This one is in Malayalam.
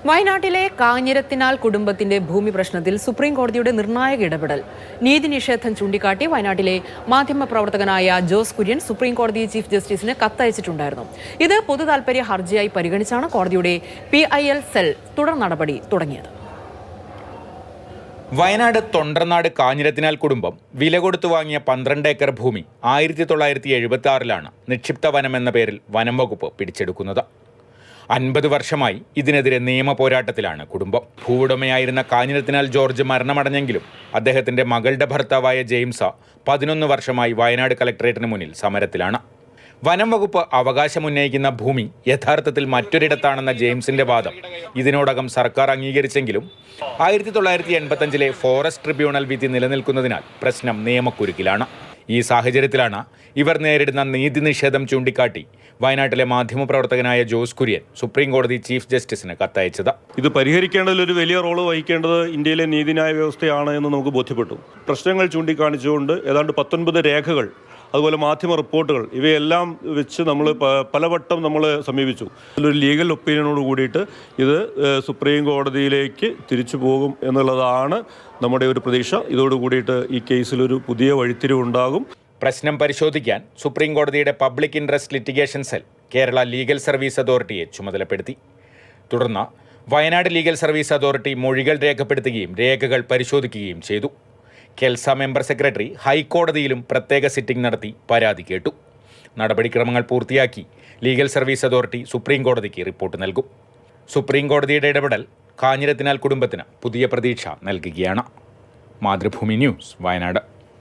വയനാട്ടിലെ കാഞ്ഞിരത്തിനാൽ കുടുംബത്തിന്റെ ഭൂമി പ്രശ്നത്തിൽ സുപ്രീം കോടതിയുടെ നിർണായക ഇടപെടൽ. നീതി നിഷേധം ചൂണ്ടിക്കാട്ടി വയനാട്ടിലെ മാധ്യമപ്രവർത്തകനായ ജോസ് കുര്യൻ സുപ്രീം കോടതി ചീഫ് ജസ്റ്റിസിന് കത്തയച്ചിട്ടുണ്ടായിരുന്നു. ഇത് പൊതുതാൽപര്യ ഹർജിയായി പരിഗണിച്ചാണ് കോടതിയുടെ PIL സെൽ തുടർ നടപടി തുടങ്ങിയത്. വയനാട് തൊണ്ടർനാട് കാഞ്ഞിരത്തിനാൽ കുടുംബം വില കൊടുത്തു വാങ്ങിയ 12 ഏക്കർ ഭൂമി 1976 നിക്ഷിപ്ത വനം എന്ന പേരിൽ വനം വകുപ്പ് പിടിച്ചെടുക്കുന്നത്. 50 വർഷമായി ഇതിനെതിരെ നിയമ പോരാട്ടത്തിലാണ് കുടുംബം. ഭൂവുടമയായിരുന്ന കാഞ്ഞിരത്തിനാൽ ജോർജ് മരണമടഞ്ഞെങ്കിലും അദ്ദേഹത്തിന്റെ മകളുടെ ഭർത്താവായ ജെയിംസ 11 വർഷമായി വയനാട് കളക്ടറേറ്റിന് മുന്നിൽ സമരത്തിലാണ്. വനം വകുപ്പ് അവകാശമുന്നയിക്കുന്ന ഭൂമി യഥാർത്ഥത്തിൽ മറ്റൊരിടത്താണെന്ന ജെയിംസിന്റെ വാദം ഇതിനോടകം സർക്കാർ അംഗീകരിച്ചെങ്കിലും 1985 ഫോറസ്റ്റ് ട്രിബ്യൂണൽ വിധി നിലനിൽക്കുന്നതിനാൽ പ്രശ്നം നിയമക്കുരുക്കിലാണ്. ഈ സാഹചര്യത്തിലാണ് ഇവർ നേരിടുന്ന നീതി നിഷേധം ചൂണ്ടിക്കാട്ടി വയനാട്ടിലെ മാധ്യമപ്രവർത്തകനായ ജോസ് കുര്യൻ സുപ്രീം കോടതി ചീഫ് ജസ്റ്റിസിന് കത്തയച്ചത്. ഇത് പരിഹരിക്കേണ്ടതിൽ ഒരു വലിയ റോള് വഹിക്കേണ്ടത് ഇന്ത്യയിലെ നീതിന്യായ വ്യവസ്ഥയാണ് എന്ന് നമുക്ക് ബോധ്യപ്പെട്ടു. പ്രശ്നങ്ങൾ ചൂണ്ടിക്കാണിച്ചുകൊണ്ട് ഏതാണ്ട് 19 രേഖകൾ, അതുപോലെ മാധ്യമ റിപ്പോർട്ടുകൾ, ഇവയെല്ലാം വെച്ച് നമ്മൾ പലവട്ടം നമ്മൾ സമീപിച്ചു. അതിലൊരു ലീഗൽ ഒപ്പീനിയനോട് കൂടിയിട്ട് ഇത് സുപ്രീം കോടതിയിലേക്ക് തിരിച്ചു പോകും എന്നുള്ളതാണ് നമ്മുടെ ഒരു പ്രതീക്ഷ. ഇതോടുകൂടിയിട്ട് ഈ കേസിലൊരു പുതിയ വഴിത്തിരിവുണ്ടാകും. പ്രശ്നം പരിശോധിക്കാൻ സുപ്രീം കോടതിയുടെ public interest litigation cell Kerala legal service അതോറിറ്റിയെ ചുമതലപ്പെടുത്തി. തുടർന്ന് വയനാട് ലീഗൽ സർവീസ് അതോറിറ്റി മൊഴികൾ രേഖപ്പെടുത്തുകയും രേഖകൾ പരിശോധിക്കുകയും ചെയ്തു. കെൽസ മെമ്പർ സെക്രട്ടറി ഹൈക്കോടതിയിലും പ്രത്യേക സിറ്റിംഗ് നടത്തി പരാതി കേട്ടു. നടപടിക്രമങ്ങൾ പൂർത്തിയാക്കി ലീഗൽ സർവീസ് അതോറിറ്റി സുപ്രീം കോടതിക്ക് റിപ്പോർട്ട് നൽകും. സുപ്രീം കോടതിയുടെ ഇടപെടൽ കാഞ്ഞിരത്തിനാൽ കുടുംബത്തിന് പുതിയ പ്രതീക്ഷ നൽകുകയാണ്. മാതൃഭൂമി ന്യൂസ്, വയനാട്.